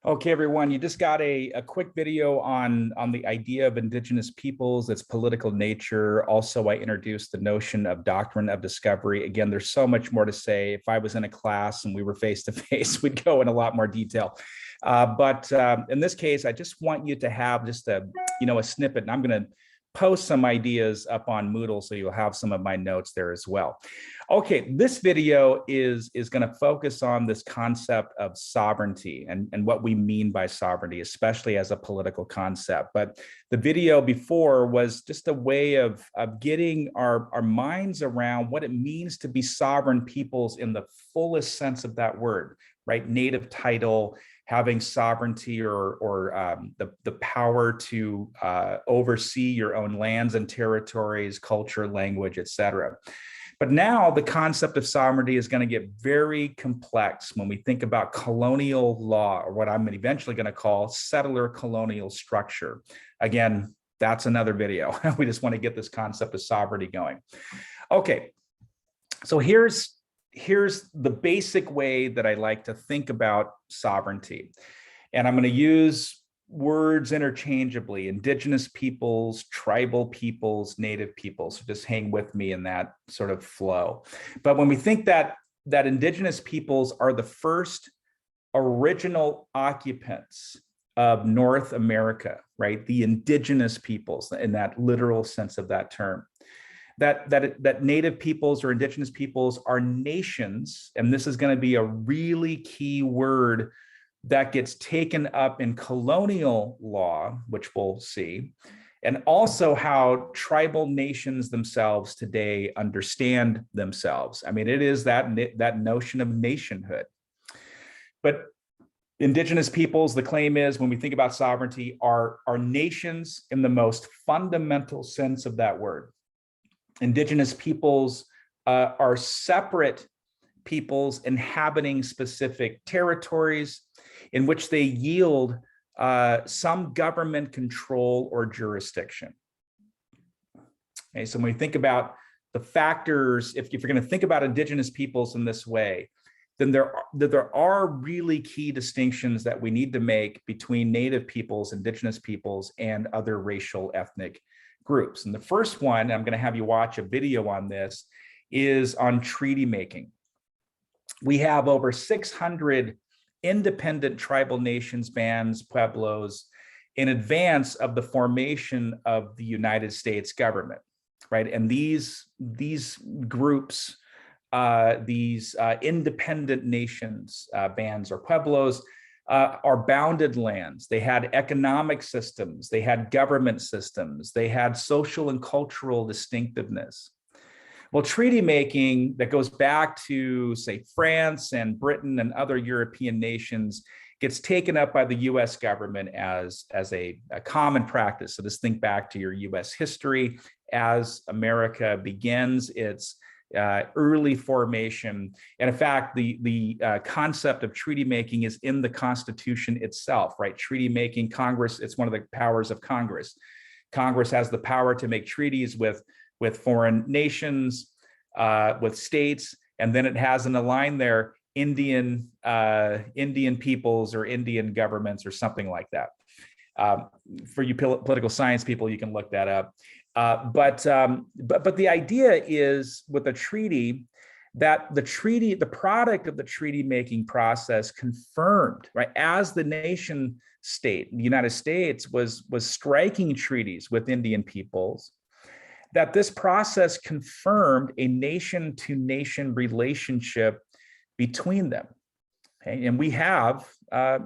Okay, everyone, you just got a quick video on the idea of indigenous peoples, its political nature. Also, I introduced the notion of doctrine of discovery. Again, there's so much more to say. If I was in a class and we were face to face, we'd go in a lot more detail. But in this case, I just want you to have just a snippet, and I'm going to post some ideas up on Moodle so you'll have some of my notes there as well. Okay, this video is going to focus on this concept of sovereignty and what we mean by sovereignty, especially as a political concept. But the video before was just a way of getting our minds around what it means to be sovereign peoples in the fullest sense of that word, right? Native title, having sovereignty or the power to oversee your own lands and territories, culture, language, etc. But now the concept of sovereignty is going to get very complex when we think about colonial law, or what I'm eventually going to call settler colonial structure. Again, that's another video. We just want to get this concept of sovereignty going. Okay, so here's the basic way that I like to think about sovereignty. And I'm going to use words interchangeably: indigenous peoples, tribal peoples, native peoples. So just hang with me in that sort of flow. But when we think that indigenous peoples are the first original occupants of North America, right? The indigenous peoples in that literal sense of that term. That native peoples or indigenous peoples are nations, and this is going to be a really key word that gets taken up in colonial law, which we'll see, and also how tribal nations themselves today understand themselves. I mean, it is that notion of nationhood. But indigenous peoples, the claim is, when we think about sovereignty, are nations in the most fundamental sense of that word. Indigenous peoples are separate peoples inhabiting specific territories in which they yield some government control or jurisdiction. Okay, so when we think about the factors, if you're going to think about indigenous peoples in this way, then there are really key distinctions that we need to make between native peoples, indigenous peoples, and other racial ethnic groups. And the first one, I'm going to have you watch a video on this, is on treaty making. We have over 600 independent tribal nations, bands, pueblos, in advance of the formation of the United States government, right? And these groups, these independent nations, bands or pueblos, are bounded lands. They had economic systems, they had government systems, they had social and cultural distinctiveness. Well, treaty making that goes back to, say, France and Britain and other European nations gets taken up by the US government as a common practice. So just think back to your US history as America begins its early formation. And in fact, the concept of treaty making is in the Constitution itself, right? Treaty making, Congress, it's one of the powers of Congress. Congress has the power to make treaties with foreign nations, with states, and then it has in the line there Indian peoples or Indian governments or something like that. For you political science people, you can look that up. But the idea is with a treaty that the product of the treaty making process confirmed, right, as the nation state, the United States was striking treaties with Indian peoples, that this process confirmed a nation-to-nation relationship between them. Okay? And we have,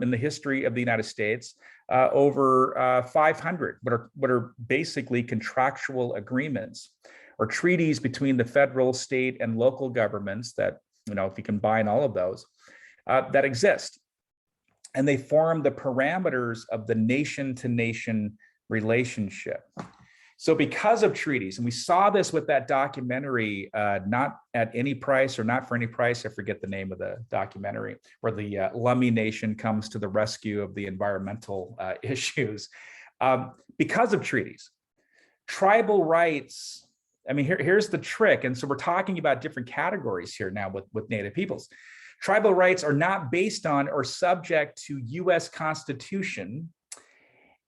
in the history of the United States, over 500 what are basically contractual agreements or treaties between the federal, state, and local governments that, if you combine all of those, that exist. And they form the parameters of the nation-to-nation relationship. So because of treaties, and we saw this with that documentary, Not at Any Price or Not for Any Price, I forget the name of the documentary, where the Lummi Nation comes to the rescue of the environmental issues. Because of treaties, tribal rights, I mean, here's the trick. And so we're talking about different categories here now with Native peoples. Tribal rights are not based on or subject to US Constitution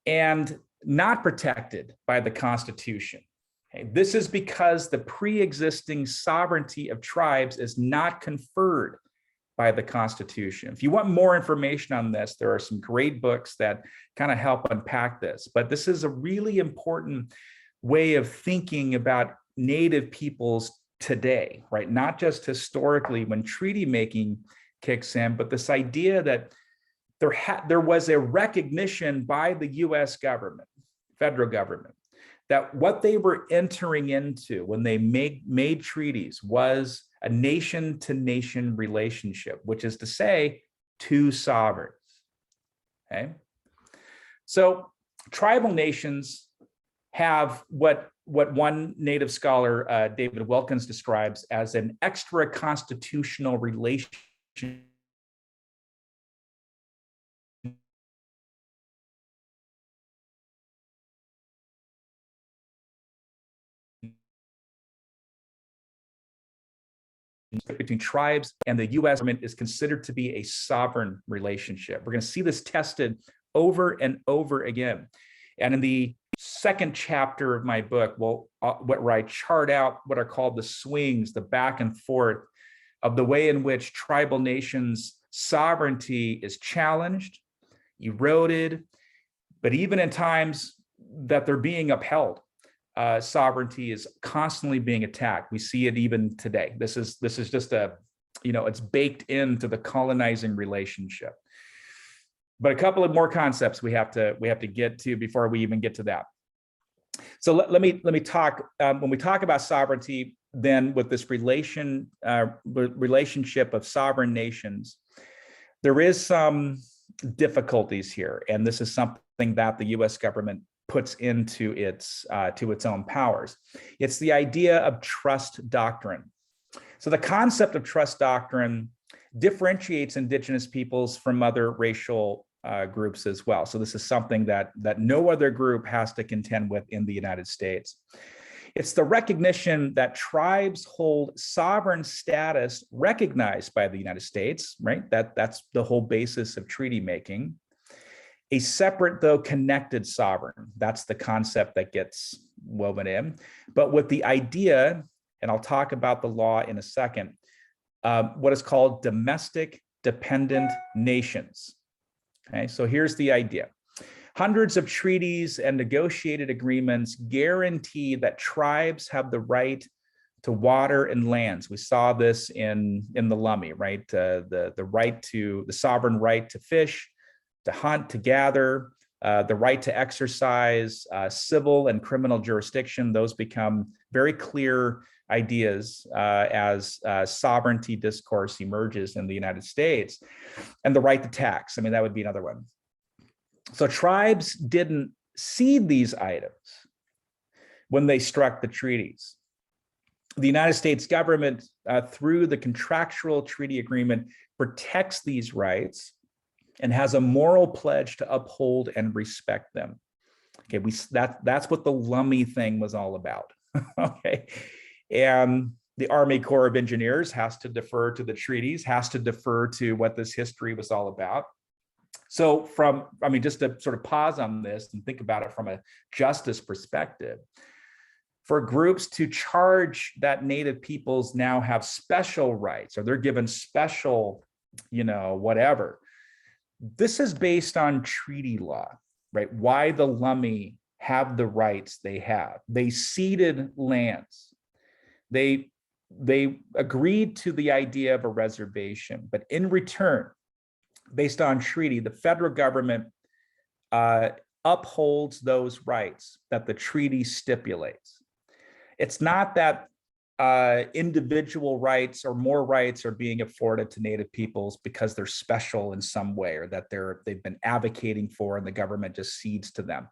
and not protected by the Constitution. Okay? This is because the pre-existing sovereignty of tribes is not conferred by the Constitution. If you want more information on this, there are some great books that kind of help unpack this. But this is a really important way of thinking about Native peoples today, right? Not just historically when treaty making kicks in, but this idea that there was a recognition by the US government, federal government, that what they were entering into when they made treaties was a nation-to-nation relationship, which is to say, two sovereigns. Okay, so tribal nations have what one Native scholar, David Wilkins, describes as an extra-constitutional relationship between tribes, and the US government is considered to be a sovereign relationship. We're going to see this tested over and over again. And in the second chapter of my book, where I chart out what are called the swings, the back and forth of the way in which tribal nations' sovereignty is challenged, eroded, but even in times that they're being upheld, sovereignty is constantly being attacked. We see it even today. This is just it's baked into the colonizing relationship. But a couple of more concepts we have to get to before we even get to that. So let me talk when we talk about sovereignty, then with this relationship of sovereign nations, there is some difficulties here, and this is something that the U.S. government puts into its own powers. It's the idea of trust doctrine. So the concept of trust doctrine differentiates indigenous peoples from other racial groups as well. So this is something that no other group has to contend with in the United States. It's the recognition that tribes hold sovereign status recognized by the United States, right? That's the whole basis of treaty making. A separate, though connected sovereign. That's the concept that gets woven in. But with the idea, and I'll talk about the law in a second, what is called domestic dependent nations. Okay, so here's the idea. Hundreds of treaties and negotiated agreements guarantee that tribes have the right to water and lands. We saw this in the Lummi, right? The sovereign right to fish, to hunt, to gather, the right to exercise civil and criminal jurisdiction. Those become very clear ideas as sovereignty discourse emerges in the United States. And the right to tax, I mean, that would be another one. So tribes didn't cede these items when they struck the treaties. The United States government, through the contractual treaty agreement, protects these rights and has a moral pledge to uphold and respect them. Okay, that's what the Lummi thing was all about. Okay, and the Army Corps of Engineers has to defer to the treaties, has to defer to what this history was all about. So just to sort of pause on this and think about it from a justice perspective, for groups to charge that Native peoples now have special rights or they're given special, whatever, this is based on treaty law, right? Why the Lummi have the rights they have. They ceded lands. They agreed to the idea of a reservation, but in return, based on treaty, the federal government upholds those rights that the treaty stipulates. It's not that individual rights or more rights are being afforded to Native peoples because they're special in some way or that they've been advocating for and the government just cedes to them.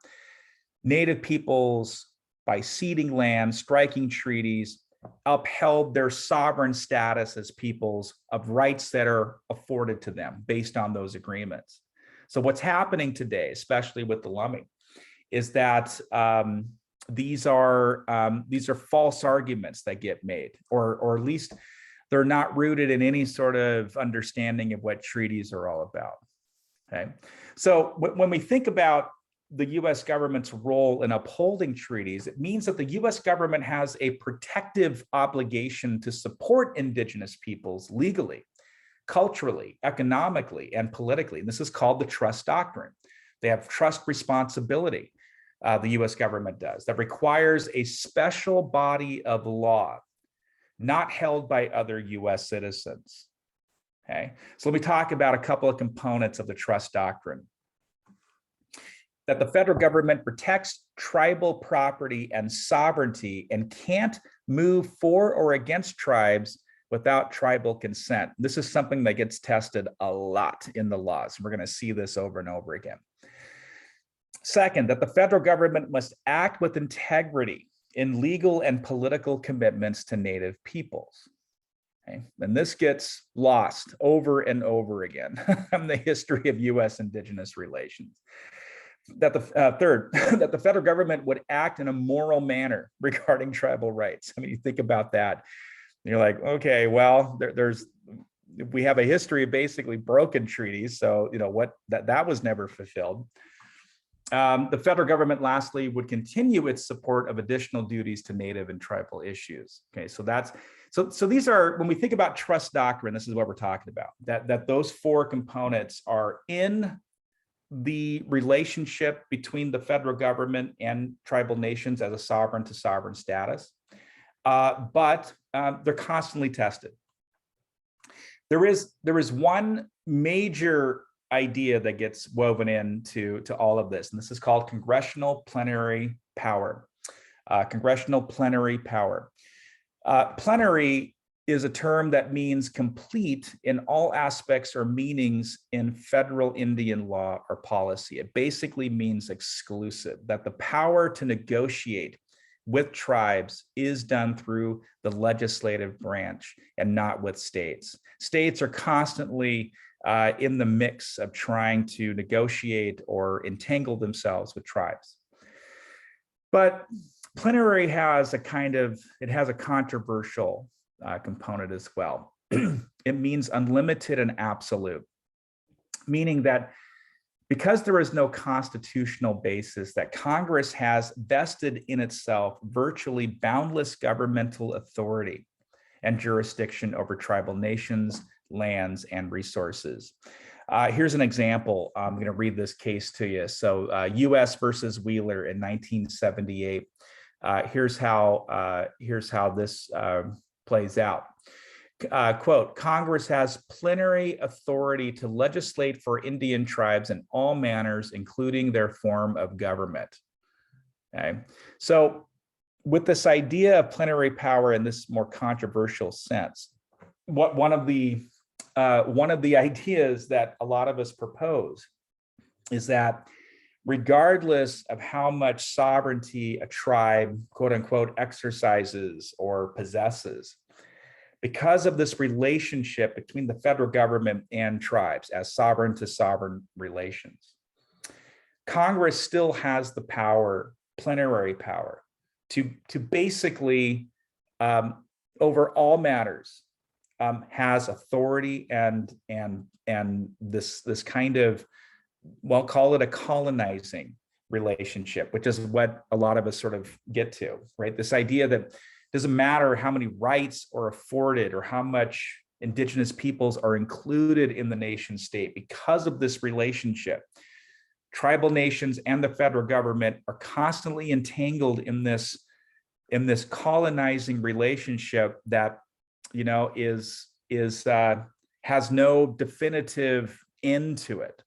Native peoples, by ceding land, striking treaties, upheld their sovereign status as peoples of rights that are afforded to them based on those agreements. So what's happening today, especially with the Lummi, is that these are false arguments that get made, or at least They're not rooted in any sort of understanding of what treaties are all about. Okay, so when we think about the US government's role in upholding treaties, it means that the US government has a protective obligation to support indigenous peoples legally, culturally, economically, and politically. And this is called the trust doctrine. They have trust responsibility, the US government does, that requires a special body of law, not held by other US citizens. Okay, so let me talk about a couple of components of the trust doctrine. That the federal government protects tribal property and sovereignty and can't move for or against tribes without tribal consent. This is something that gets tested a lot in the laws. We're going to see this over and over again. Second, that the federal government must act with integrity in legal and political commitments to Native peoples. Okay. And this gets lost over and over again in the history of US indigenous relations. That the third, that the federal government would act in a moral manner regarding tribal rights. I mean, you think about that, and you're like, okay, well, we have a history of basically broken treaties, so you know what, that was never fulfilled. The federal government, lastly, would continue its support of additional duties to Native and tribal issues. Okay, so that's so these are, when we think about trust doctrine, this is what we're talking about. That those four components are in the relationship between the federal government and tribal nations as a sovereign to sovereign status, but they're constantly tested. There is one major idea that gets woven into all of this, and this is called congressional plenary power. Congressional plenary power. Plenary is a term that means complete in all aspects or meanings in federal Indian law or policy. It basically means exclusive, that the power to negotiate with tribes is done through the legislative branch and not with states. States are constantly in the mix of trying to negotiate or entangle themselves with tribes. But plenary has a controversial component as well. It means unlimited and absolute, meaning that because there is no constitutional basis, that Congress has vested in itself virtually boundless governmental authority and jurisdiction over tribal nations, lands, and resources. Here's an example. I'm going to read this case to you. So US versus Wheeler in 1978. Here's how this plays out. Quote, Congress has plenary authority to legislate for Indian tribes in all manners, including their form of government. Okay, so with this idea of plenary power in this more controversial sense, one of the ideas that a lot of us propose is that regardless of how much sovereignty a tribe, quote unquote, exercises or possesses, because of this relationship between the federal government and tribes as sovereign to sovereign relations, Congress still has the power, plenary power, to basically, over all matters, has authority and this kind of, well, call it a colonizing relationship, which is what a lot of us sort of get to, right? This idea that doesn't matter how many rights are afforded or how much indigenous peoples are included in the nation state, because of this relationship, tribal nations and the federal government are constantly entangled in this colonizing relationship that, you know, has no definitive end to it.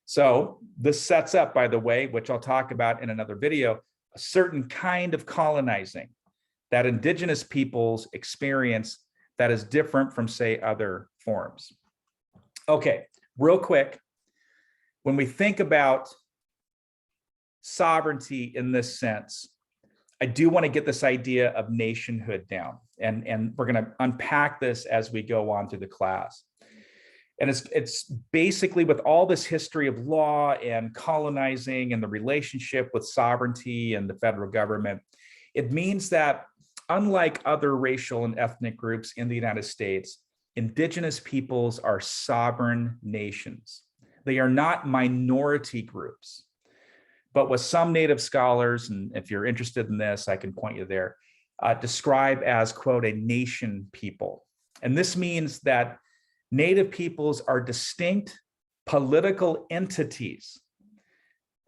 So this sets up, by the way, which I'll talk about in another video, a certain kind of colonizing that indigenous peoples experience that is different from, say, other forms. Okay, real quick, when we think about sovereignty in this sense, I do want to get this idea of nationhood down, and we're going to unpack this as we go on through the class. And it's basically, with all this history of law and colonizing and the relationship with sovereignty and the federal government, it means that unlike other racial and ethnic groups in the United States, indigenous peoples are sovereign nations. They are not minority groups. But what some Native scholars, and if you're interested in this, I can point you there, describe as, quote, a nation people. And this means that Native peoples are distinct political entities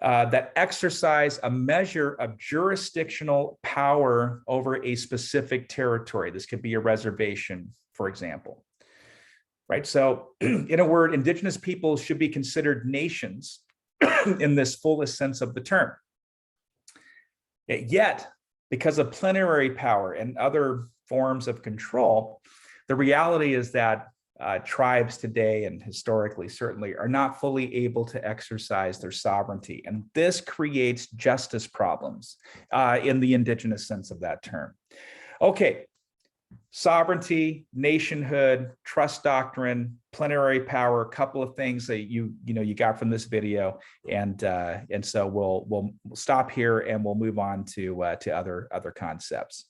that exercise a measure of jurisdictional power over a specific territory. This could be a reservation, for example. Right? So, in a word, indigenous peoples should be considered nations in this fullest sense of the term. Yet, because of plenary power and other forms of control, the reality is that tribes today, and historically certainly, are not fully able to exercise their sovereignty. And this creates justice problems in the indigenous sense of that term. Okay, sovereignty, nationhood, trust doctrine, plenary power, a couple of things that you got from this video, and so we'll stop here and we'll move on to other concepts.